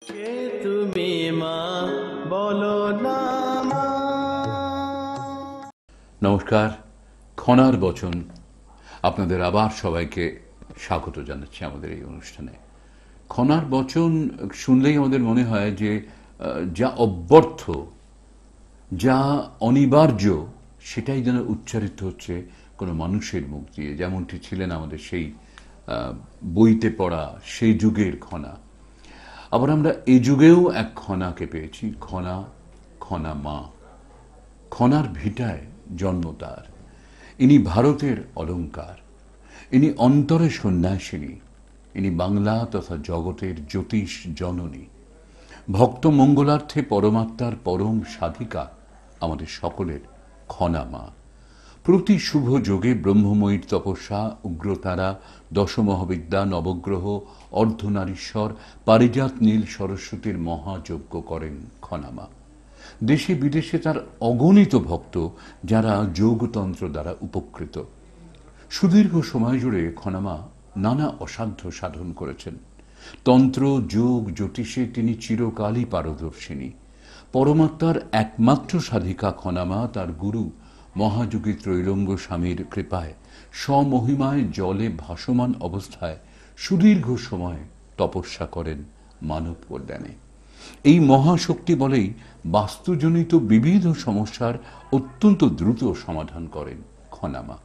কে তুমি মা বলো না মা। নমস্কার, খনার বচন আপনাদের আবার সবাইকে স্বাগত জানাচ্ছি আমাদের এই অনুষ্ঠানে। খনার বচন শুনলেই আমাদের মনে হয় যে যা অব্যর্থ, যা অনিবার্য, সেটাই যেন উচ্চারিত হচ্ছে কোনো মানুষের মুখ দিয়ে, যেমনটি ছিলেন আমাদের সেই বইতে পড়া সেই যুগের খনা। আবার আমরা এই যুগেও এক খনাকে পেয়েছি, খনা, খনা মা। খনার ভিটায় জন্ম তার। ইনি ভারতের অলঙ্কার, ইনি অন্তরে সন্ন্যাসিনী, ইনি বাংলা তথা জগতের জ্যোতিষ জননী, ভক্ত মঙ্গলার্থে পরমাত্মার পরম সাধিকা, আমাদের সকলের খনা মা। প্রতি শুভ যোগে ব্রহ্মময়ীর তপস্যা, উগ্রতারা, দশমহাবিদ্যা, নবগ্রহ, অর্ধনারীশ্বর, পারিজাত নীল সরস্বতীর মহাযজ্ঞ করেন খনামা। দেশে বিদেশে তার অগণিত ভক্ত, যারা যোগতন্ত্র দ্বারা উপকৃত। সুদীর্ঘ সময় জুড়ে খনামা নানা অসাধ্য সাধন করেছেন। তন্ত্র, যোগ, জ্যোতিষে তিনি চিরকালই পারদর্শিনী। পরমাত্মার একমাত্র সাধিকা খনামা তার গুরু মহাযোগী ত্রৈলঙ্গ স্বামীর কৃপায় স্বমহিমায় জলে ভাসমান অবস্থায় সুদীর্ঘ সময় তপস্যা করেন মানব কল্যাণে। এই মহাশক্তি বলেই বাস্তুজনিত বিবিধ সমস্যার অত্যন্ত দ্রুত সমাধান করেন খনামা।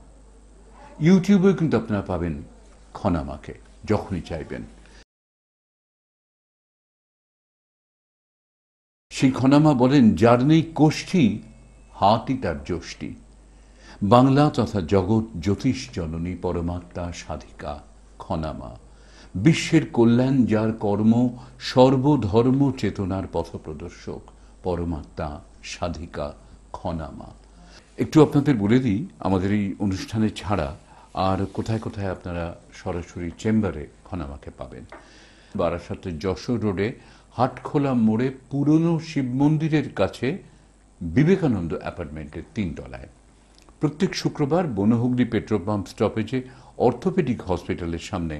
ইউটিউবে কিন্তু আপনারা পাবেন খনামাকে যখনই চাইবেন। সেই খনামা বলেন, যার নেই কোষ্ঠী, হাতই তার যষ্টি। বাংলা তথা জগৎ জ্যোতিষ জননী, পরমাত্মা সাধিকা খনামা। বিশ্বের কল্যাণ যার কর্ম, সর্বধর্ম চেতনার পথপ্রদর্শক, পরমাত্মা সাধিকা খনামা। একটু আপনাদের বলে দিই, আমাদের এই অনুষ্ঠানে ছাড়া আর কোথায় কোথায় আপনারা সরাসরি চেম্বারে খনামাকে পাবেন। বারাসাতের যশোর রোডে হাটখোলা মোড়ে পুরনো শিব মন্দিরের কাছে বিবেকানন্দ অ্যাপার্টমেন্টের 3 তলায়। প্রত্যেক শুক্রবার বনহুগলি পেট্রোল পাম্প স্টপেজে অর্থোপেডিক হসপিটালের সামনে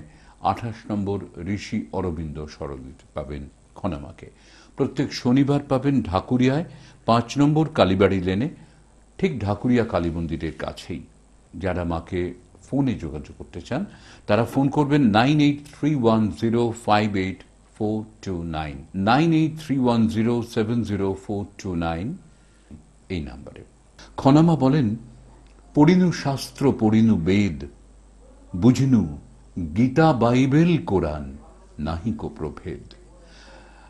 28 নম্বর ঋষি অরবিন্দ সরণিতে পাবেন খনামাকে। প্রত্যেক শনিবার পাবেন ঢাকুরিয়ায় 5 নম্বর কালীবাড়ি লেনে, ঠিক ঢাকুরিয়া কালী মন্দিরের কাছেই। যারা মাকে ফোনে যোগাযোগ করতে চান তারা ফোন করবেন 9831058429, 9831070429 এই নাম্বারে। খনামা বলেন, পড়িনু শাস্ত্র, পড়িনু বেদ, বুঝিনু গীতা, বাইবেল, কোরআন, নাহিকো প্রভেদ।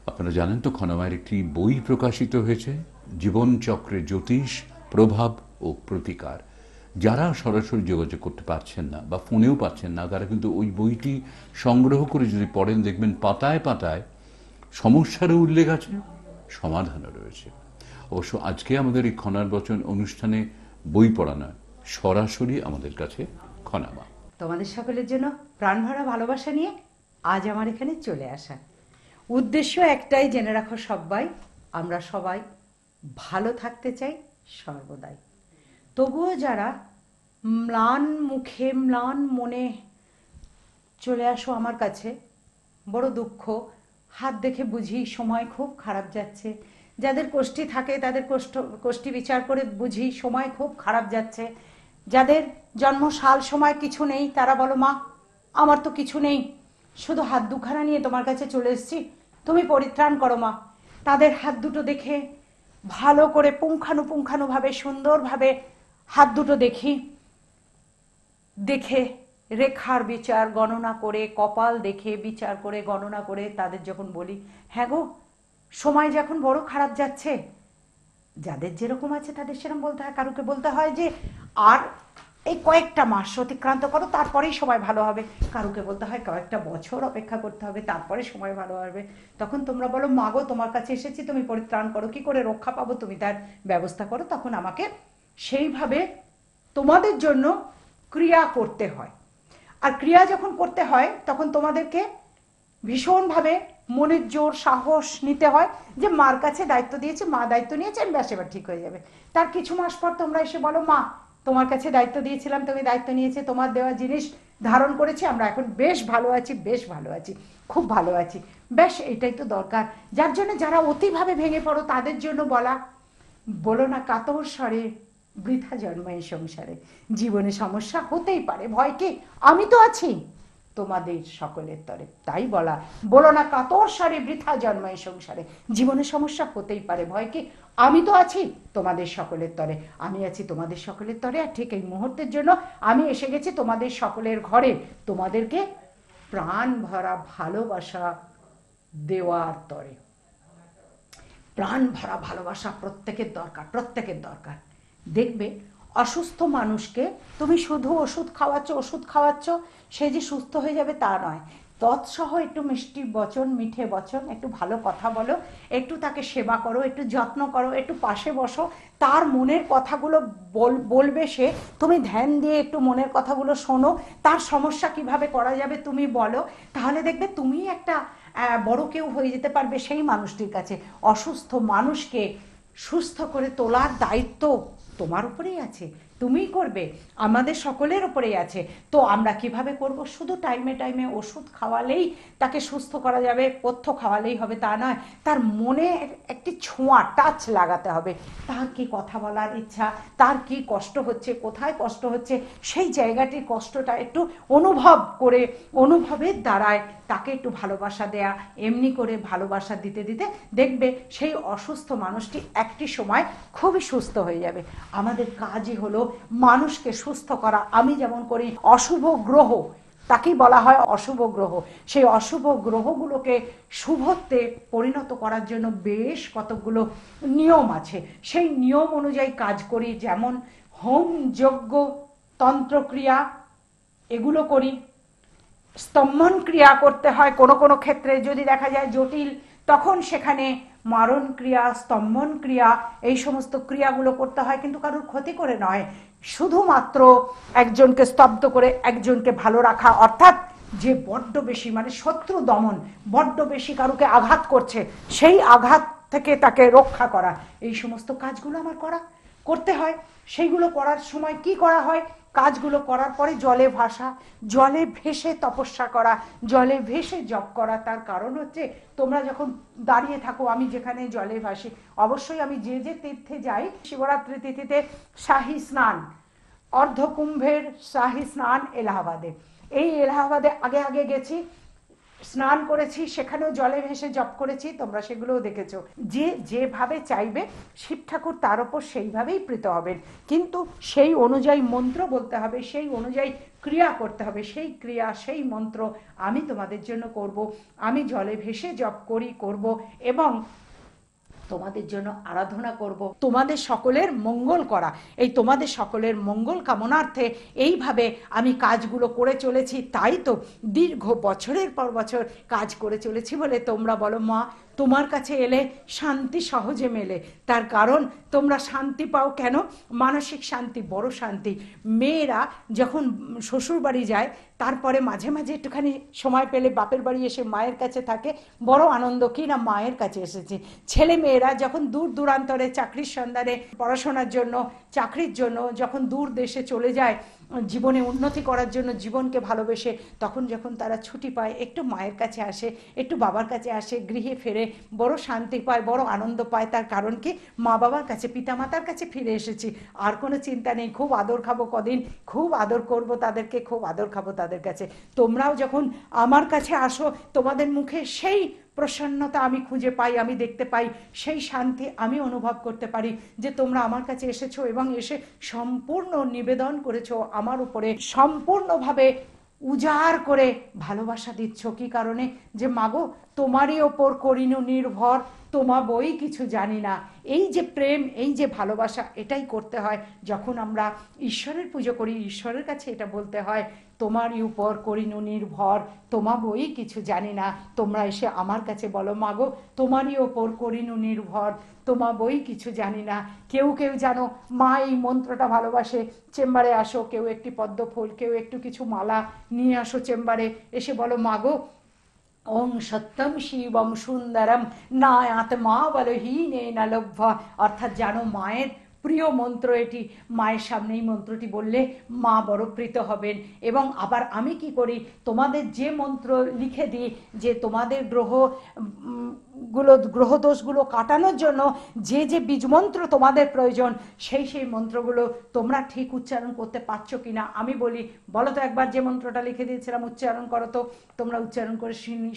আপনারা জানেন তো, খনামার একটি বই প্রকাশিত হয়েছে, জীবনচক্রে জ্যোতিষ, প্রভাব ও প্রতিকার। যারা সরাসরি যোগাযোগ করতে পারছেন না বা ফোনেও পাচ্ছেন না, তারা কিন্তু ওই বইটি সংগ্রহ করে যদি পড়েন, দেখবেন পাতায় পাতায় সমস্যারও উল্লেখ আছে, সমাধানও রয়েছে। অবশ্য আজকে আমাদের এই খনার বচন অনুষ্ঠানে বই পড়া নয়, সরাসরি আমাদের কাছে খনামা। তোমাদের সকলের জন্য প্রাণভরা ভালোবাসা নিয়ে আজ আমার এখানে চলে আসা। উদ্দেশ্য একটাই, জেনে রাখো সবাই, আমরা সবাই ভালো থাকতে চাই সর্বদাই। তবুও যারা ম্লান মুখে ম্লান মনে চলে আসো আমার কাছে, বড় দুঃখ, হাত দেখে বুঝি সময় খুব খারাপ যাচ্ছে। যাদের কোষ্ঠী থাকে তাদের কোষ্ঠী বিচার করে বুঝি সময় খুব খারাপ যাচ্ছে। যাদের জন্ম সাল সময় কিছু নেই, তারা বলো, মা আমার তো কিছু নেই, শুধু হাত দুখানা নিয়ে তোমার কাছে চলে এসেছি, তুমি পরিত্রাণ করো মা। তাদের হাত দুটো দেখে ভালো করে পুঙ্খানুপুঙ্খানুভাবে সুন্দরভাবে হাত দুটো দেখি, দেখে রেখার বিচার গণনা করে, কপাল দেখে বিচার করে গণনা করে তাদের যখন বলি, হ্যাঁ গো সময় যখন বড় খারাপ যাচ্ছে, যাদের যেরকম আছে তাদের সেরকম বলতে হয়, কারুকে বলতে হয় যে আর এই কয়েকটা মাস অতিক্রান্ত করো তারপরেই সময় ভালো হবে, কারুকে বলতে হয় কয়েকটা বছর অপেক্ষা করতে হবে তারপরে সময় ভালো হবে। তখন তোমরা বলো, মা গো তোমার কাছে এসেছি, তুমি পরিত্রাণ করো, কি করে রক্ষা পাবো তুমি তার ব্যবস্থা করো। তখন আমাকে সেইভাবে তোমাদের জন্য ক্রিয়া করতে হয়। আর ক্রিয়া যখন করতে হয় তখন তোমাদেরকে ভীষণভাবে মনের জোর সাহস নিতে হয় যে মার কাছে দায়িত্ব দিয়েছে, মা দায়িত্ব নিয়েছেন, ব্যাস এবার ঠিক হয়ে যাবে। তার কিছু মাস পর তোমরা এসে বলো, মা তোমার কাছে দায়িত্ব দিয়েছিলাম, তুমি দায়িত্ব নিয়েছে, তোমার দেওয়া জিনিস ধারণ করেছি, আমরা এখন বেশ ভালো আছি, বেশ ভালো আছি, খুব ভালো আছি, বেশ এটাই তো দরকার। যার জন্য যারা অতিভাবে ভেঙে পড়ো তাদের জন্য বলা, বলো না কাতর স্বরে বৃথা জন্ম এই সংসারে, জীবনে সমস্যা হতেই পারে, ভয় কি, আমি তো আছি তোমাদের সকলের তরে। তাই বলা, বলো না কাতর স্বরে বৃথা জন্ম এই সংসারে, জীবনে সমস্যা হতেই পারে, ভয় কি, আমি তো আছি তোমাদের সকলের তরে, আমি আছি তোমাদের সকলের তরে। আর ঠিক এই মুহূর্তের জন্য আমি এসে গেছি তোমাদের সকলের ঘরে, তোমাদেরকে প্রাণ ভরা ভালোবাসা দেওয়ার তরে। প্রাণ ভরা ভালোবাসা প্রত্যেকের দরকার, প্রত্যেকের দরকার। দেখবে অসুস্থ মানুষকে তুমি শুধু ওষুধ খাওয়াচ্ছ, সে যে সুস্থ হয়ে যাবে তা নয়, তৎসহ একটু মিষ্টি বচন, মিঠে বচন, একটু ভালো কথা বলো, একটু তাকে সেবা করো, একটু যত্ন করো, একটু পাশে বসো, তার মনের কথাগুলো বলবে সে, তুমি ধ্যান দিয়ে একটু মনের কথাগুলো শোনো, তার সমস্যা কিভাবে করা যাবে তুমি বলো, তাহলে দেখবে তুমি একটা বড় কেউ হয়ে যেতে পারবে সেই মানুষটির কাছে। অসুস্থ মানুষকে সুস্থ করে তোলার দায়িত্ব তোমার উপরেই আছে, তুমিই করবে, আমাদের সকলের উপরেই আছে। তো আমরা কিভাবে করব? শুধু টাইমে টাইমে ওষুধ খাওয়ালেই তাকে সুস্থ করা যাবে, পথ্য খাওয়ালেই হবে তা নয়, তার মনে একটি ছোঁয়া, টাচ লাগাতে হবে। তার কি কথা বলার ইচ্ছা, তার কি কষ্ট হচ্ছে, কোথায় কষ্ট হচ্ছে, সেই জায়গাটির কষ্টটা একটু অনুভব করে, অনুভবের দ্বারায় তাকে একটু ভালোবাসা দেয়া, এমনি করে ভালোবাসা দিতে দিতে দেখবে সেই অসুস্থ মানুষটি একটি সময় খুবই সুস্থ হয়ে যাবে। আমাদের কাজই হলো মানুষকে সুস্থ করা। আমি যেমন করি, অশুভ গ্রহ, তাকেই বলা হয় অশুভ গ্রহ, সেই অশুভ গ্রহগুলোকে শুভত্বে পরিণত করার জন্য বেশ কতগুলো নিয়ম আছে, সেই নিয়ম অনুযায়ী কাজ করি। যেমন হোম, যজ্ঞ, তন্ত্রক্রিয়া এগুলো করি। স্তম্ভন ক্রিয়া করতে হয় কোনো কোনো ক্ষেত্রে, যদি দেখা যায় জটিল, তখন সেখানে মারণ ক্রিয়া, স্তম্ভন ক্রিয়া, এই সমস্ত ক্রিয়াগুলো করতে হয়, কিন্তু কারোর ক্ষতি করে নয়, শুধুমাত্র একজনকে স্তব্ধ করে একজনকে ভালো রাখা, অর্থাৎ যে বড্ড বেশি মানে শত্রু দমন, বড্ড বেশি কারুকে আঘাত করছে, সেই আঘাত থেকে তাকে রক্ষা করা, এই সমস্ত কাজগুলো আমার করতে হয়। সেইগুলো করার সময় কি করা হয়? কাজগুলো করার পরে জলে ভাসা, জলে ভেসে তপস্যা করা, জলে ভেসে জপ করা। তার কারণ হচ্ছে, তোমরা যখন দাঁড়িয়ে থাকো, আমি যেখানে জলে ভাসি, অবশ্যই আমি যে যে তীর্থে যাই, শিবরাত্রি তিথিতে শাহী স্নান, অর্ধকুম্ভের শাহী স্নান এলাহাবাদে, এই এলাহাবাদে আগে আগে গেছি, স্নান করেছি, সেখানেও জলে ভেসে জপ করেছি, তোমরা সেগুলোও দেখেছো। যে যেভাবে চাইবে শিব ঠাকুর তার ওপর সেইভাবেই প্রীত হবেন, কিন্তু সেই অনুযায়ী মন্ত্র বলতে হবে, সেই অনুযায়ী ক্রিয়া করতে হবে, সেই ক্রিয়া, সেই মন্ত্র আমি তোমাদের জন্য করব। আমি জলে ভেসে জপ করব এবং তোমাদের জন্য আরাধনা করব, তোমাদের সকলের মঙ্গল করা, এই তোমাদের সকলের মঙ্গল কামনার্থে এইভাবে আমি কাজগুলো করে চলেছি। তাই তো দীর্ঘ বছরের পর বছর কাজ করে চলেছি বলে তোমরা বলো, মা তোমার কাছে এলে শান্তি সহজে মেলে। তার কারণ তোমরা শান্তি পাও কেন? মানসিক শান্তি, বড় শান্তি। মেয়েরা যখন শ্বশুর বাড়ি যায়, তারপরে মাঝে মাঝে একটুখানি সময় পেলে বাপের বাড়ি এসে মায়ের কাছে থাকে, বড় আনন্দ, কি না মায়ের কাছে এসেছে। ছেলে মেয়েরা যখন দূর দূরান্তরে চাকরির সন্ধানে, পড়াশোনার জন্য, চাকরির জন্য যখন দূর দেশে চলে যায়, জীবনে উন্নতি করার জন্য, জীবনকে ভালোবেসে, তখন যখন তারা ছুটি পায়, একটু মায়ের কাছে আসে, একটু বাবার কাছে আসে, গৃহে ফেরে, বড় শান্তি পায়, বড় আনন্দ পায়। তার কারণ কি? মা বাবার কাছে, পিতামাতার কাছে ফিরে এসেছি, আর কোনো চিন্তা নেই, খুব আদর খাবো কদিন, খুব আদর করব তাদেরকে, খুব আদর খাবো তাদের কাছে। তোমরাও যখন আমার কাছে আসো, তোমাদের মুখে সেই প্রসন্নতা আমি খুঁজে পাই, আমি দেখতে পাই, সেই শান্তি আমি অনুভব করতে পারি যে তোমরা আমার কাছে এসেছো এবং এসে সম্পূর্ণ নিবেদন করেছো আমার উপরে, সম্পূর্ণভাবে উজাড় করে ভালোবাসা দিচ্ছ। কি কারণে? যে মাগো তোমারই ওপর করিনু নির্ভর, তোমা বই কিছু জানি না। এই যে প্রেম, এই যে ভালোবাসা, এটাই করতে হয় যখন আমরা ঈশ্বরের পুজো করি। ঈশ্বরের কাছে এটা বলতে হয়, তোমারই উপর করিনু নির্ভর, তোমা বই কিছু জানি না। তোমরা এসে আমার কাছে বলো, মাগো তোমারই ওপর করিনু নির্ভর, তোমা বই কিছু জানি না। কেউ কেউ জানো মা এই মন্ত্রটা ভালোবাসে, চেম্বারে আসো, কেউ একটি পদ্ম ফুল, কেউ একটু কিছু মালা নিয়ে আসো চেম্বারে, এসে বলো, মাগো ওং সত্যম শিবম সুন্দরম না আত্মা বলহীনে না লভ্য। অর্থাৎ জানো মায়ের প্রিয় মন্ত্র এটি। মায়ের সামনে এই মন্ত্রটি বললে মা বড় প্রীত হবেন। এবং আবার আমি কি করি, তোমাদের যে মন্ত্র লিখে দিই, যে তোমাদের গ্রহদোষগুলো কাটানোর জন্য যে যে বীজমন্ত্র তোমাদের প্রয়োজন, সেই মন্ত্রগুলো তোমরা ঠিক উচ্চারণ করতে পারছো কিনা আমি বলি, বলো তো একবার যে মন্ত্রটা লিখে দিয়েছিলাম উচ্চারণ করো তো। তোমরা উচ্চারণ করে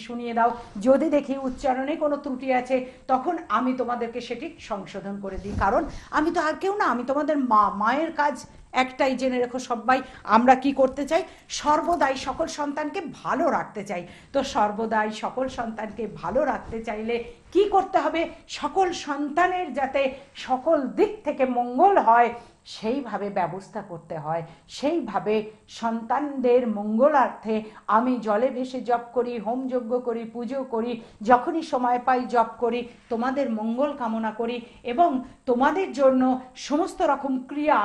শুনিয়ে দাও। যদি দেখি উচ্চারণে কোনো ত্রুটি আছে, তখন আমি তোমাদেরকে সেটি সংশোধন করে দিই। কারণ আমি তো আর কেউ না, আমি তোমাদের মা। মায়ের কাজ একটাই, জেনে রেখো সবাই, আমরা কি করতে চাই, সর্বদাই সকল সন্তানকে ভালো রাখতে চাই। তো সর্বদাই সকল সন্তানকে ভালো রাখতে চাইলে কি করতে হবে, সকল সন্তানের যাতে সকল দিক থেকে মঙ্গল হয় সেইভাবে ব্যবস্থা করতে হয়। সেইভাবে সন্তানদের মঙ্গলার্থে আমি জলে ভেসে জপ করি, হোমযজ্ঞ করি, পুজো করি, যখনই সময় পাই জপ করি, তোমাদের মঙ্গল কামনা করি এবং তোমাদের জন্য সমস্ত রকম ক্রিয়া,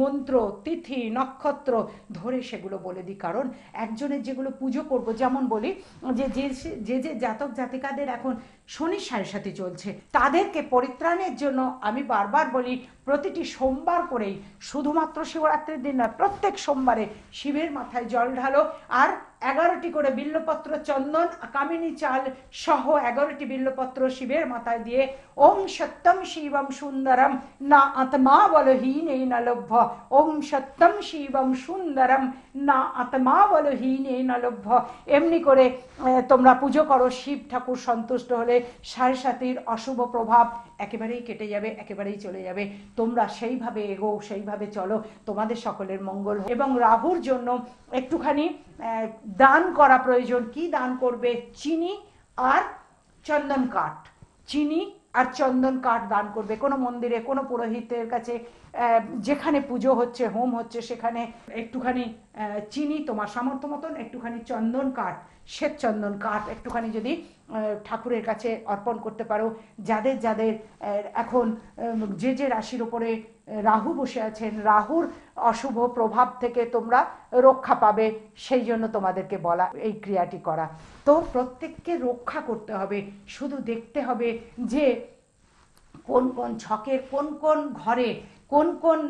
মন্ত্র, তিথি, নক্ষত্র ধরে সেগুলো বলে দিই। কারণ একজনের যেগুলো পুজো করব, যেমন বলি যে জাতক জাতিকাদের এখন শনির সাড়ে চলছে, তাদেরকে পরিত্রাণের জন্য আমি বারবার বলি প্রতিটি সোমবার করেই, শুধুমাত্র শিবরাত্রির দিন নয়, প্রত্যেক সোমবারে শিবের মাথায় জল ঢালো আর 11টি করে বিল্লপত্র, চন্দন, কামিনী চাল সহ 11টি বিল্লপত্র শিবের মাথায় দিয়ে ওম সত্যম শিবম সুন্দরম না আত্মা বলহীনেন লভ্য, ওম সত্যম শিবম সুন্দরম না আত্মা বলহীনেন লভ্য, এমনি করে তোমরা পুজো করো। শিব ঠাকুর সন্তুষ্ট হলে 7.5 অশুভ প্রভাব একেবারেই কেটে যাবে, একেবারেই চলে যাবে। তোমরা সেইভাবে এগো, সেইভাবে চলো, তোমাদের সকলের মঙ্গল। এবং রাহুর জন্য একটুখানি দান করা প্রয়োজন। কি দান করবে? চিনি আর চন্দন কাঠ, চিনি আর চন্দন কাঠ দান করবে। কোনো মন্দিরে, কোনো পুরোহিতের কাছে, যেখানে পুজো হচ্ছে, হোম হচ্ছে, সেখানে একটুখানি চিনি, তোমার সামর্থ্য মতন একটুখানি চন্দন কাঠ, শ্বেত চন্দন কাঠ একটুখানি যদি ঠাকুরের কাছে অর্পণ করতে পারো। যাদের যাদের এখন যে রাশির উপরে রাহু বসে আছেন, রাহুর অশুভ প্রভাব থেকে তোমরা রক্ষা পাবে, সেই জন্য তোমাদেরকে বলা এই ক্রিয়াটি করা। তো প্রত্যেককে রক্ষা করতে হবে। শুধু দেখতে হবে যে কোন কোন ছকের কোন কোন ঘরে কোন কোন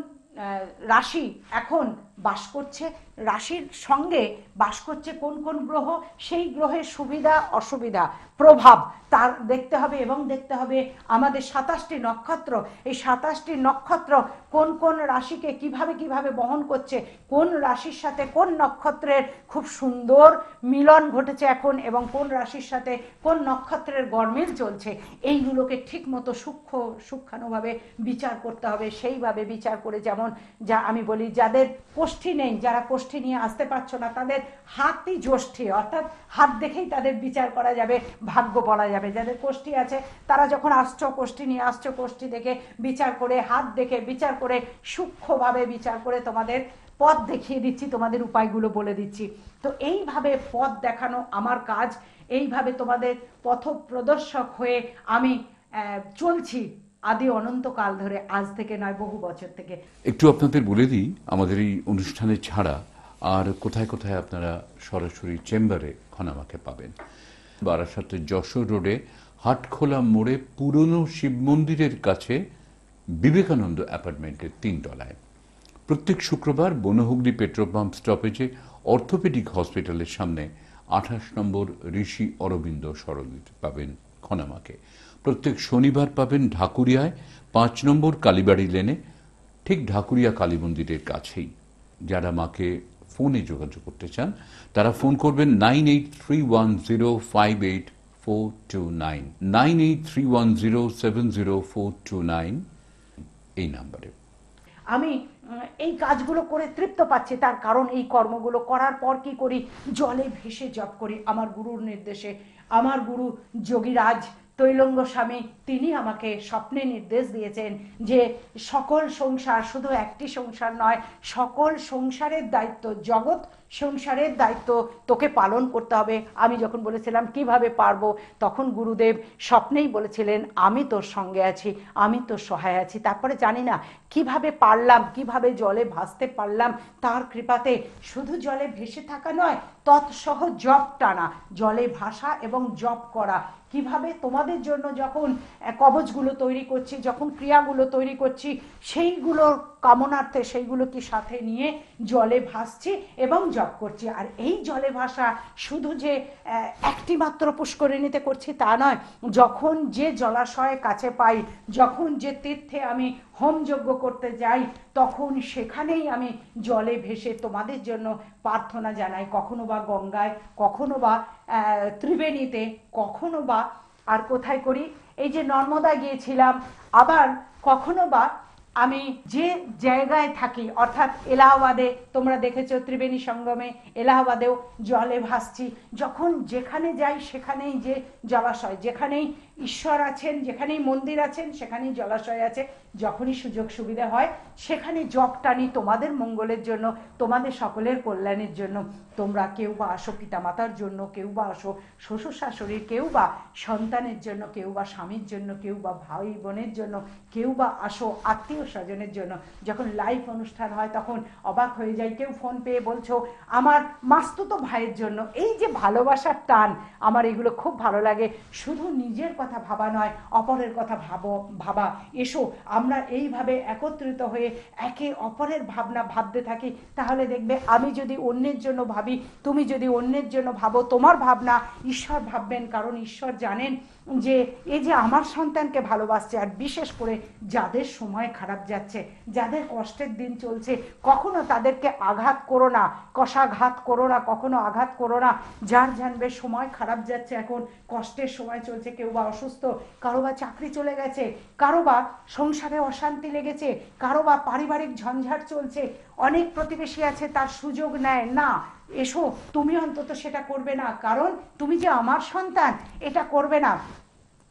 রাশি এখন বাস করছে, রাশির সঙ্গে বাস করছে কোন কোন গ্রহ, সেই গ্রহের সুবিধা অসুবিধা প্রভাব তার দেখতে হবে। এবং দেখতে হবে আমাদের 27টি নক্ষত্র, এই 27টি নক্ষত্র কোন কোন রাশিকে কিভাবে কিভাবে বহন করছে, কোন রাশির সাথে কোন নক্ষত্রের খুব সুন্দর মিলন ঘটেছে এখন, এবং কোন রাশির সাথে কোন নক্ষত্রের গরমিল চলছে, এইগুলোকে ঠিক মতো সূক্ষ্মাণুভাবে বিচার করতে হবে। সেইভাবে বিচার করে, যেমন যা আমি বলি, যাদের কোষ্ঠী নেই, যারা কোষ্ঠী নিয়ে আসতে পারছো না, তাদের হাতই জ্যোষ্ঠী, অর্থাৎ হাত দেখেই তাদের বিচার করা যাবে, ভাগ্য বলা যাবে। যাদের কোষ্ঠী আছে তারা যখন আসছো, কোষ্ঠী নিয়ে আসছো, কোষ্ঠী দেখে বিচার করে, হাত দেখে বিচার করে, সূক্ষ্মভাবে বিচার করে তোমাদের পথ দেখিয়ে দিচ্ছি, তোমাদের উপায়গুলো বলে দিচ্ছি। তো এইভাবে পথ দেখানো আমার কাজ। এইভাবে তোমাদের পথ প্রদর্শক হয়ে আমি চলছি আদি অনন্তকাল ধরে, আজ থেকে নয়, বহু বছর থেকে। একটু আপনাদের বলে দিই আমাদের এই অনুষ্ঠানে ছাড়া আর কোথায় কোথায় আপনারা সরাসরি চেম্বারে খনামাকে পাবেন। বারাসাতের যশোর রোডে হাটখোলা মোড়ে পুরনো শিব মন্দিরের কাছে বিবেকানন্দ অ্যাপার্টমেন্টের 3 তলায়। প্রত্যেক শুক্রবার বনহুগলি পেট্রোল পাম্প স্টপেজে অর্থোপেডিক হসপিটালের সামনে 28 নম্বর ঋষি অরবিন্দ সরণিতে পাবেন খনামাকে। প্রত্যেক শনিবার পাবেন ঢাকুরিয়ায় 5 নম্বর কালীবাড়ি লেনে, ঠিক ঢাকুরিয়া কালী মন্দিরের কাছেই। যারা মাকে ফোনে যোগাযোগ করতে চান তারা ফোন করবেন 9831058429, 9831070429 এই নাম্বারে। আমি এই কাজগুলো করে তৃপ্ত পাচ্ছি, তার কারণ এই কর্মগুলো করার পর কি করি, জলে ভেসে জপ করি আমার গুরুর নির্দেশে। আমার গুরু যোগীরাজ তৈলঙ্গ স্বামী, তিনি আমাকে স্বপ্নে নির্দেশ দিয়েছেন যে সকল সংসার, শুধু একটি সংসার নয়, সকল সংসারের দায়িত্ব, জগৎ সংসারের দায়িত্ব তোকে পালন করতে হবে। আমি যখন বলেছিলাম কিভাবে পারবো, তখন গুরুদেব স্বপ্নেই বলেছিলেন আমি তোর সঙ্গে আছি, আমি তোর সহায় আছি। তারপরে জানি না কিভাবে পারলাম, কিভাবে জলে ভাসতে পারলাম তার কৃপাতে। শুধু জলে ভেসে থাকা নয়, তৎসহ জপ টানা, জলে ভাসা এবং জপ করা। কিভাবে তোমাদের জন্য যখন কবচগুলো তৈরি করছি, যখন ক্রিয়াগুলো তৈরি করছি, সেইগুলোর কামনার্থে সেইগুলোকে সাথে নিয়ে জলে ভাসছি এবং জপ করছি। আর এই জলে ভাসা শুধু যে একটি মাত্র পুষ্করিণীতে করছি তা নয়, যখন যে জলাশয় কাছে পাই, যখন যে তীর্থে আমি হোমযজ্ঞ করতে যাই, তখন সেখানেই আমি জলে ভেসে তোমাদের জন্য প্রার্থনা জানাই। কখনো বা গঙ্গায়, কখনো বা ত্রিবেণীতে, কখনো বা আর কোথায় করি, এই যে নর্মদা গিয়েছিলাম, আবার কখনো বা আমি যে জায়গায় থাকি, অর্থাৎ এলাহাবাদে তোমরা দেখেছো ত্রিবেণী সঙ্গমে, এলাহাবাদেও জলে ভাসছি। যখন যেখানে যাই সেখানেই যে জলাশয়, যেখানেই ঈশ্বর আছেন, যেখানেই মন্দির আছেন সেখানেই জলাশয় আছে। যখনই সুযোগ সুবিধা হয় সেখানে জপ টানি তোমাদের মঙ্গলের জন্য, তোমাদের সকলের কল্যাণের জন্য। তোমরা কেউ বা আসো পিতামাতার জন্য, কেউ বা আসো শ্বশুর শাশুড়ির, কেউ বা সন্তানের জন্য, কেউ বা স্বামীর জন্য, কেউ বা ভাই বোনের জন্য, কেউ বা আসো আত্মীয় স্বজনের জন্য। যখন লাইভ অনুষ্ঠান হয় তখন অবাক হয়ে যাই, কেউ ফোন পেয়ে বলছো আমার মাস্তুতো ভাইয়ের জন্য। এই যে ভালোবাসার টান, আমার এগুলো খুব ভালো লাগে। শুধু নিজের কথা ভাবা নয়, অপরের কথা ভাবা। এসো আমরা এইভাবে একত্রিত হয়ে একে অপরের ভাবনা ভাবতে থাকি, তাহলে দেখবে আমি যদি অন্যের জন্য ভাবি, তুমি যদি অন্যের জন্য ভাবো, তোমার ভাবনা ঈশ্বর ভাববেন। কারণ ঈশ্বর জানেন যে এই যে আমার সন্তানকে ভালোবাসছে, আর বিশেষ করে যাদের সময় খারাপ যাচ্ছে, যাদের কষ্টের দিন চলছে, কখনো তাদেরকে আঘাত করো না, কষাঘাত করো না, কখনো আঘাত করো না। যার জানবে সময় খারাপ যাচ্ছে, এখন কষ্টের সময় চলছে, কেউ বা অসুস্থ, কারো বা চাকরি চলে গেছে, কারো বা সংসারে অশান্তি লেগেছে, কারো বা পারিবারিক ঝঞ্ঝাট চলছে, অনেক প্রতিবেশী আছে তার সুযোগ নেয় না, এসো তুমি অন্তত সেটা করবে না, কারণ তুমি যে আমার সন্তান, এটা করবে না।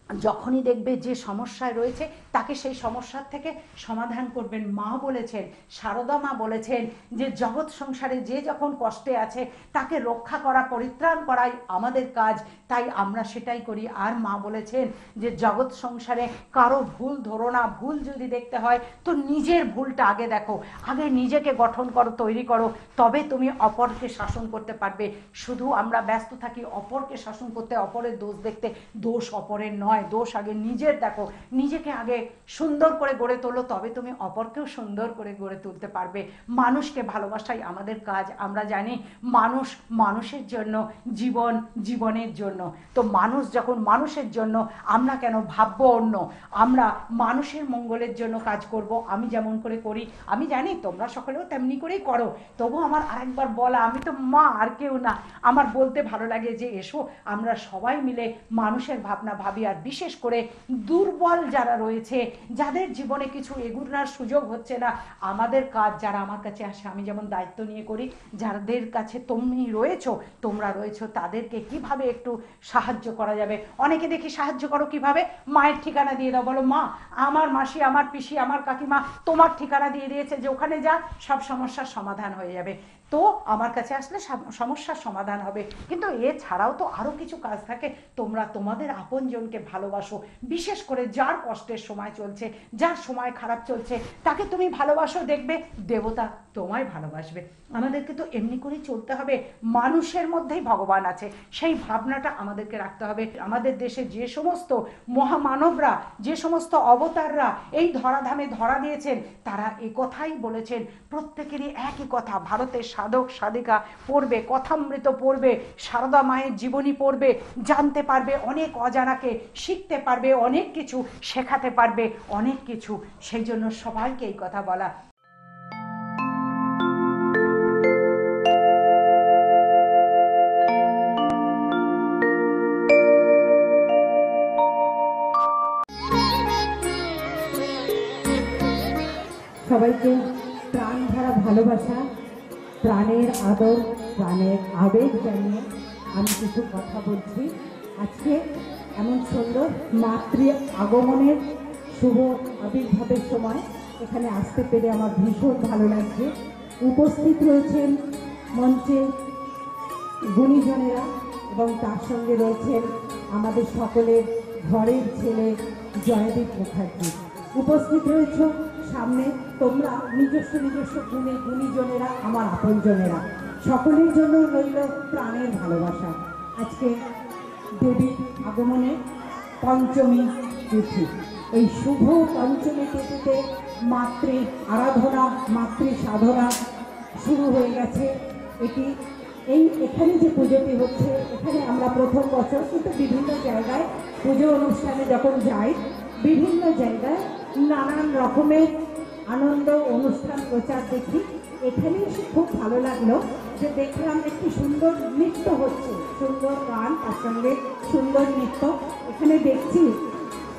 যখনই দেখবে যে সমস্যায় রয়েছে তাকে সেই সমস্যার থেকে সমাধান করবেন। মা বলেছেন, সারদা মা বলেছেন যে জগৎ সংসারে যে যখন কষ্টে আছে তাকে রক্ষা করা, পরিত্রাণ করাই আমাদের কাজ, তাই আমরা সেটাই করি। আর মা বলেছেন যে জগৎ সংসারে কারো ভুল ধরো না, ভুল যদি দেখতে হয় তো নিজের ভুলটা আগে দেখো, আগে নিজেকে গঠন করো, তৈরি করো, তবে তুমি অপরকে শাসন করতে পারবে। শুধু আমরা ব্যস্ত থাকি অপরকে শাসন করতে, অপরের দোষ দেখতে। দোষ অপরের নয়, দোষ আগে নিজের দেখো, নিজেকে আগে সুন্দর করে গড়ে তোলো, তবে তুমি অপরকেও সুন্দর করে গড়ে তুলতে পারবে। মানুষকে ভালোবাসাই আমাদের কাজ। আমরা জানি মানুষ মানুষের জন্য, জীবন জীবনের জন্য। তো মানুষ যখন মানুষের জন্য, আমরা কেন ভাববো অন্য? আমরা মানুষের মঙ্গলের জন্য কাজ করব। আমি যেমন করে করি, আমি জানি তোমরা সকলেও তেমনি করেই করো, তবু আমার আরেকবার বলা, আমি তো মা আর কেউ না, আমার বলতে ভালো লাগে যে এসো আমরা সবাই মিলে মানুষের ভাবনা ভাবি। আর বিশেষ করে দুর্বল যারা রয়েছে, যাদের জীবনে কিছু এগুনোর সুযোগ হচ্ছে না, আমাদের কাজ, যারা আমার কাছে আসে, আমি যেমন দায়িত্ব নিয়ে করি, যাদের কাছে তুমি রয়েছো, তোমরা রয়েছো, তাদেরকে কিভাবে একটু সাহায্য করা যাবে। অনেকে দেখি সাহায্য করো কিভাবে, মায়ের ঠিকানা দিয়ে দাও, বলো মা আমার মাসি, আমার পিসি, আমার কাকিমা তোমার ঠিকানা দিয়ে দিয়েছে যে ওখানে যা, সব সমস্যার সমাধান হয়ে যাবে। তো আমার কাছে আসলে সমস্যার সমাধান হবে। কিন্তু এছাড়াও তো আরও কিছু কাজ থাকে। তোমরা তোমাদের আপনজনকে ভালোবাসো, বিশেষ করে যার কষ্টের সময় চলছে, যার সময় খারাপ চলছে, তাকে তুমি ভালোবাসো, দেখবে দেবতা তোমায় ভালোবাসবে। আমাদেরকে তো এমনি করেই চলতে হবে, মানুষের মধ্যেই ভগবান আছে, সেই ভাবনাটা আমাদেরকে রাখতে হবে। আমাদের দেশে যে সমস্ত মহামানবরা, যে সমস্ত অবতাররা এই ধরাধামে ধরা দিয়েছেন, তারা একথাই বলেছেন, প্রত্যেকেরই একই কথা। ভারতের সাধক সাধিকা পড়বে, কথামৃত পড়বে, সারদা মায়ের জীবনী পড়বে, জানতে পারবে অনেক অজানাকে, শিখতে পারবে অনেক কিছু, শেখাতে পারবে অনেক কিছু। সেই জন্য সবাইকে এই কথা বলা। সবাইকে প্রাণ ভরা ভালোবাসা, প্রাণের আদর, প্রাণের আবেগ জানিয়ে আমি কিছু কথা বলছি। আজকে এমন সুন্দর মাতৃ আগমনের শুভ আবির্ভাবের সময় এখানে আসতে পেরে আমার ভীষণ ভালো লাগছে। উপস্থিত রয়েছেন মঞ্চে গুণীজনেরা এবং তার সঙ্গে রয়েছেন আমাদের সকলের ঘরের ছেলে জয়দীপ মুখার্জি। উপস্থিত রয়েছ সামনে তোমরা নিজস্ব নিজস্ব গুণীজনেরা, আমার আপনজনেরা, সকলের জন্য রইল প্রাণের ভালোবাসা। আজকে দেবীর আগমনে পঞ্চমী তিথি, এই শুভ পঞ্চমী তিথিতে মাতৃ আরাধনা, মাতৃ সাধনা শুরু হয়ে গেছে। এখানে যে পুজোটি হচ্ছে, এখানে আমরা প্রথম বছর কিন্তু বিভিন্ন জায়গায় পুজো অনুষ্ঠানে যখন যাই, বিভিন্ন জায়গায় নানান রকমের আনন্দ অনুষ্ঠান প্রচার দেখি। এখানে এসে খুব ভালো লাগলো যে দেখলাম একটি সুন্দর নৃত্য হচ্ছে, সুন্দর গান, তার সঙ্গে সুন্দর নৃত্য। এখানে দেখছি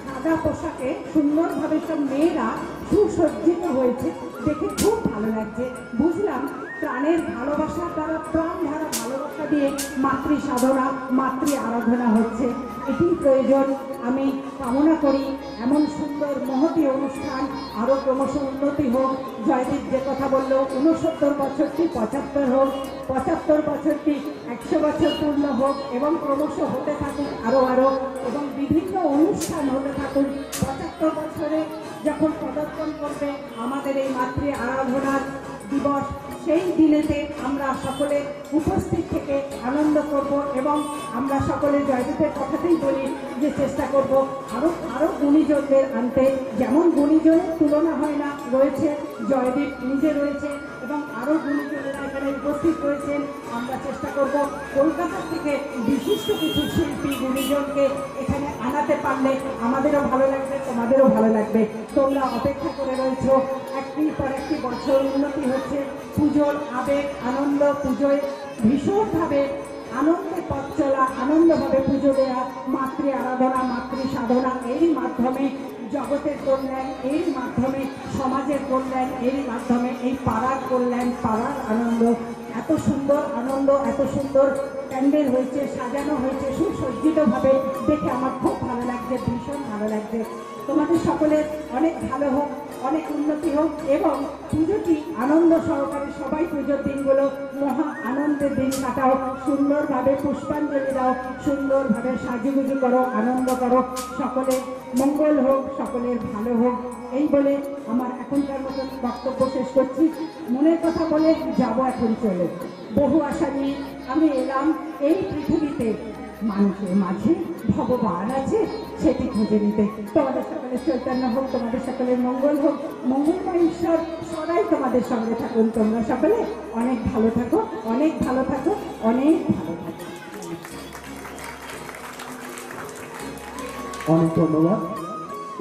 সাদা পোশাকে সুন্দরভাবে সব মেয়েরা সুসজ্জিত হয়েছে, দেখে খুব ভালো লাগছে। বুঝলাম প্রাণের ভালোবাসা দ্বারা, প্রাণ ধারা ভালোবাসা দিয়ে মাতৃ সাধনা, মাতৃ আরাধনা হচ্ছে। এটি প্রয়োজন। আমি কামনা করি এমন সুন্দর মহতী অনুষ্ঠান আরও ক্রমশ উন্নতি হোক। জয়দীপ যে কথা বললো, 69 বছরটি 75 হোক, 75 বছরটি 100 বছর পূর্ণ হোক এবং ক্রমশ হতে থাকুক আরও এবং বিভিন্ন অনুষ্ঠান হতে থাকুক। 75 বছরে যখন পদার্পণ করবে আমাদের এই মাতৃ আরাধনার দিবস, সেই দিনেতে আমরা সকলে উপস্থিত থেকে আনন্দ করব এবং আমরা সকলে জয়দীপের কথাতেই বলি যে চেষ্টা করব আরও গুণীজনদের আনতে। যেমন গুণীজনের তুলনা হয় না, রয়েছে জয়দীপ নিজে রয়েছে এবং আরও গুণীজনেরা এখানে উপস্থিত রয়েছেন। আমরা চেষ্টা করব কলকাতা থেকে বিশিষ্ট কিছু শিল্পী গুণীজনকে এখানে আনাতে পারলে আমাদেরও ভালো লাগবে, তোমাদেরও ভালো লাগবে। তোমরা অপেক্ষা করে রয়েছ, একটির পর একটি বছর উন্নতি হচ্ছে। পুজোর আবেগ, আনন্দ, পুজোয় ভীষণভাবে আনন্দে পথ চলা, আনন্দভাবে পুজো দেওয়া, মাতৃ আরাধনা, মাতৃ সাধনা, এরই মাধ্যমে জগতের কল্যাণ, এর মাধ্যমে সমাজের কল্যাণ, এর মাধ্যমে এই পাড়ার কল্যাণ, পাড়ার আনন্দ। এত সুন্দর আনন্দ, এত সুন্দর প্যান্ডেল হয়েছে, সাজানো হয়েছে সুসজ্জিতভাবে, দেখে আমার খুব ভালো লাগছে, ভীষণ ভালো লাগছে। তোমাদের সকলের অনেক ভালো হোক, অনেক উন্নতি হোক এবং পুজোটি আনন্দ সহকারে সবাই পুজোর দিনগুলো মহা আনন্দের দিন কাটাও, সুন্দরভাবে পুষ্পাঞ্জলি দাও, সুন্দরভাবে সাজুগুজু করো, আনন্দ করো, সকলের মঙ্গল হোক, সকলের ভালো হোক। এই বলে আমার এখনকার মতন বক্তব্য শেষ করছি। মনের কথা বলে যাব এখন চলে। বহু আশা নিয়ে আমি এলাম এই পৃথিবীতে, মানুষের মাঝে ভগবান আছে সেটি খুঁজে নিতে। তোমাদের সকলের চৈতন্য হোক, তোমাদের সকলের মঙ্গল হোক, মঙ্গলময় ঈশ্বর সদাই তোমাদের সঙ্গে থাকুন। তোমরা সকলে অনেক ভালো থাকো, অনেক ভালো থাকো, অনেক ভালো থাকো। অনেক ধন্যবাদ।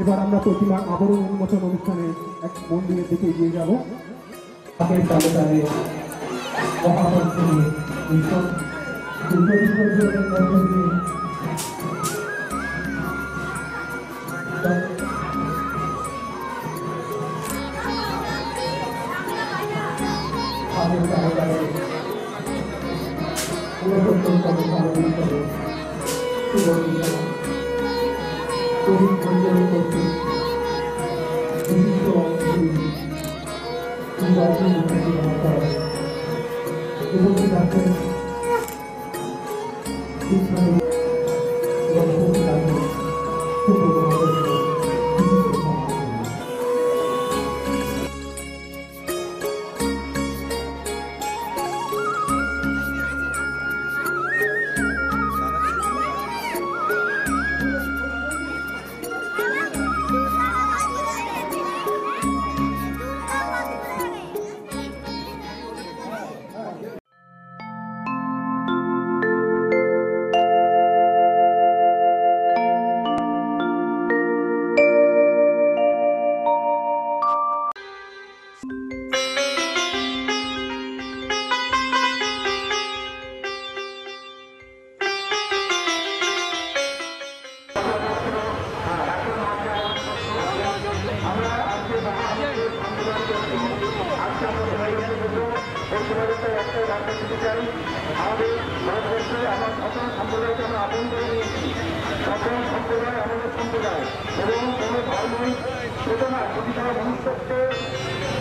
এবার আমরা প্রতিমা আবরণ উন্মোচন অনুষ্ঠানে এক মন্দিরের দিকে এগিয়ে যাব। তাদের তালে তালে মহামন্ত্রী এইসব দুর্গা বিসর্জনের মধ্য দিয়ে তাদের তালে তালে ঊনসত্তরতম ভারতীয় সুবর্ণিকা কবির মঞ্জুরি করছে বিশিষ্ট অংশী উপস্থিত আছেন আমাদের ভারতবর্ষে আমার সকল সম্প্রদায়কে আমরা আপন করে নিয়েছি। সকল সম্প্রদায় আমাদের সম্প্রদায় এবং কোনো ধর্মই ছোট না। যদি তারা মনুষ্যত্বে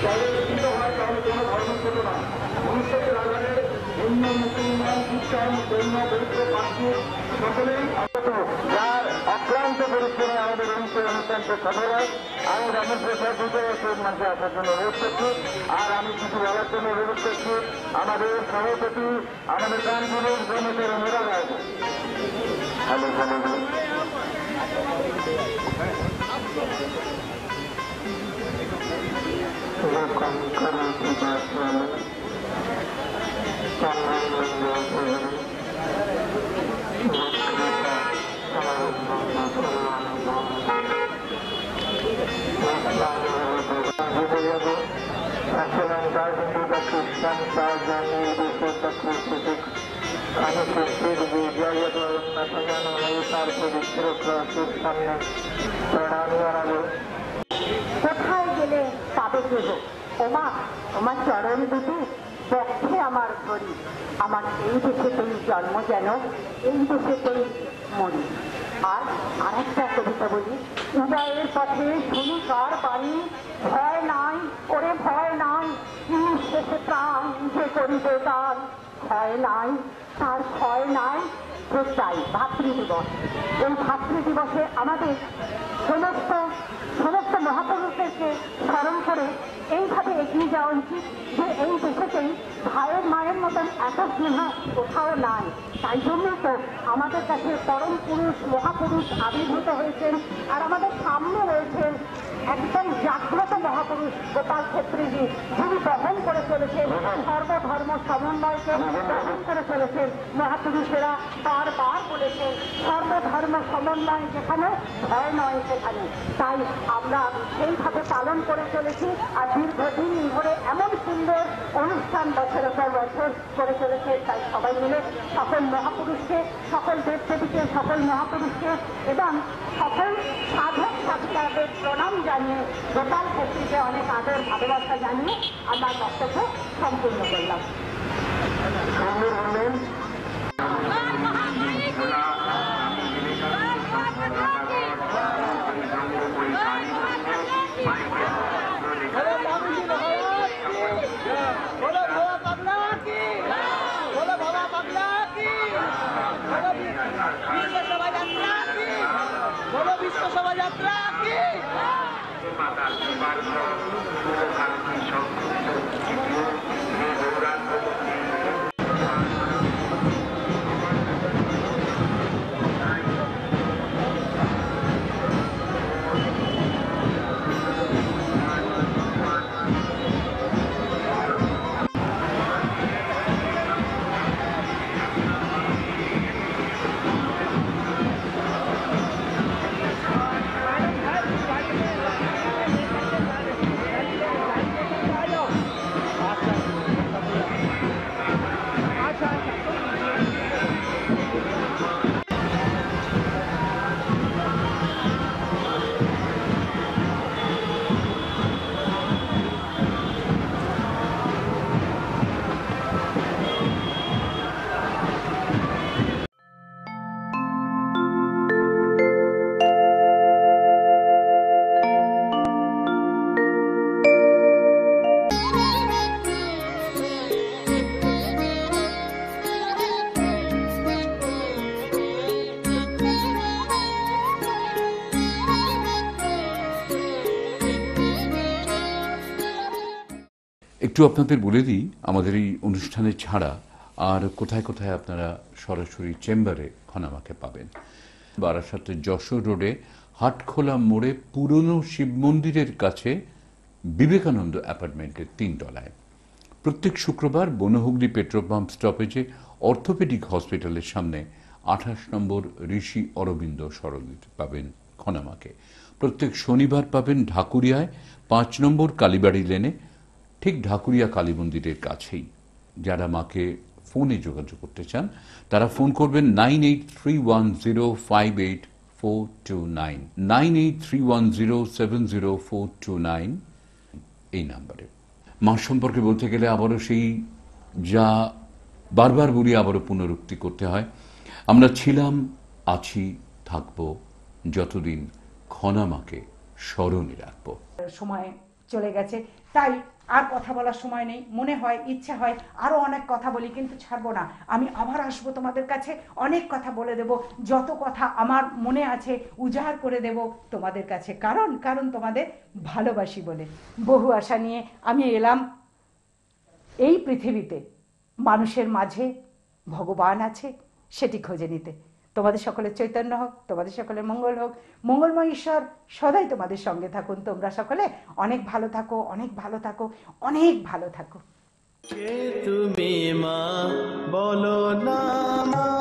জলে দিতে হয় তাহলে কোনো ধর্ম ছোট না। মনুষ্যত্বের আধারে মুসলমান, খ্রিস্টান, জৈন, বৌদ্ধ, পার্সি সকলেই যার অক্লান্ত পরিশ্রমে আমাদের এই অনুষ্ঠানকে সফল হয়। আমি রামেশ্বর দুটো মঞ্চে আসার জন্য অনুরোধ করছি। আর আমি কিছু বলার জন্য অনুরোধ করছি আমাদের সভাপতি, আমাদের কানপুরের জনতার মেরা রায়। হ্যালো কোথায় গেলে পাবে দেব ওমা, তোমার চরণ দুটি পক্ষে আমার ধরি। আমার এই দেশেতেই জন্ম যেন এই দেশেতেই মরি। আর আরেকটা কবিতা বলি, উদয়ের পথে শুনি কার বাণী, ভয় নাই ওরে ভয় নাই, শেষে প্রাণ যে করিবে দান। ভয় নাই তার ভয় নাই, যে চাই ভাতৃদিবস। এই ভাতৃদিবসে আমাদের সমস্ত মহাপুরুষদেরকে স্মরণ করে এইভাবে এগিয়ে যাওয়া উচিত যে এই দেশেতেই ভাইয়ের মায়ের মতন এত স্নেহ কোথাও নাই। তাই জন্যই তো আমাদের কাছে পরম পুরুষ মহাপুরুষ আবির্ভূত হয়েছেন। আর আমাদের সামনে রয়েছেন একদম জাগ্রত মহাপুরুষ গোপাল ক্ষেত্রীজি, যিনি বহন করে চলেছেন সর্বধর্ম সমন্বয়কে, বহন করে চলেছেন। মহাপুরুষেরা বারবার বলেছেন সর্বধর্ম সমন্বয় যেখানে, ভয় নয় সেখানে। তাই আমরা সেইভাবে পালন করে চলেছি। আর দীর্ঘদিন ধরে এমন সুন্দর অনুষ্ঠান বছরের পর বছর করে চলেছে। তাই সবাই মিলে সকল মহাপুরুষকে, সকল দেবদেবীকে, সকল মহাপুরুষকে এবং সকল সাধক সাধিকাদের প্রণাম জানিয়ে, গোপাল ক্ষেত্রীকে অনেক আদর ভালোবাসা জানিয়ে আমার বক্তব্য সম্পূর্ণ করলাম। বিশ্ব শোভাযাত্রা কি একটু আপনাদের বলে দিই আমাদের এই অনুষ্ঠানে ছাড়া আর কোথায় কোথায় আপনারা সরাসরি চেম্বারে খনামাকে পাবেন। বারাসাতের যশোর রোডে হাটখোলা মোড়ে পুরনো শিব মন্দিরের কাছে বিবেকানন্দ অ্যাপার্টমেন্টের ৩ তলায়। প্রত্যেক শুক্রবার বনহুগলি পেট্রোল পাম্প স্টপেজে অর্থোপেডিক হসপিটালের সামনে ২৮ নম্বর ঋষি অরবিন্দ সরণিতে পাবেন খনামাকে। প্রত্যেক শনিবার পাবেন ঢাকুরিয়ায় ৫ নম্বর কালীবাড়ি লেনে, ঠিক ঢাকুরিয়া কালী মন্দিরের কাছেই। যারা মাকে ফোনে যোগাযোগ করতে চান তারা ফোন করবেন 9831058429, 9831070429 এই নাম্বারে। মা সম্পর্কে বলতে গেলে আবারও সেই যা বারবার বলি আবারও পুনরুক্তি করতে হয়, আমরা ছিলাম, আছি, থাকব যতদিন খনামাকে স্মরণে রাখবো। সময় চলে গেছে। তাই আর কথা বলার সময় নেই, মনে হয় ইচ্ছা হয় আরও অনেক কথা বলি, কিন্তু ছাড়বো না। আমি আবার আসবো তোমাদের কাছে, অনেক কথা বলে দেব, যত কথা আমার মনে আছে উজাড় করে দেব তোমাদের কাছে, কারণ তোমাদের ভালোবাসি বলে। বহু আশা নিয়ে আমি এলাম এই পৃথিবীতে। মানুষের মাঝে ভগবান আছে সেটি খুঁজে নিতে। তোমাদের সকলের চৈতন্য হোক, তোমাদের সকলের মঙ্গল হোক, মঙ্গলময় ঈশ্বর সদাই তোমাদের সঙ্গে থাকুন। তোমরা সকলে অনেক ভালো থাকো, অনেক ভালো থাকো, অনেক ভালো থাকো। কে তুমি মা বলো না মা।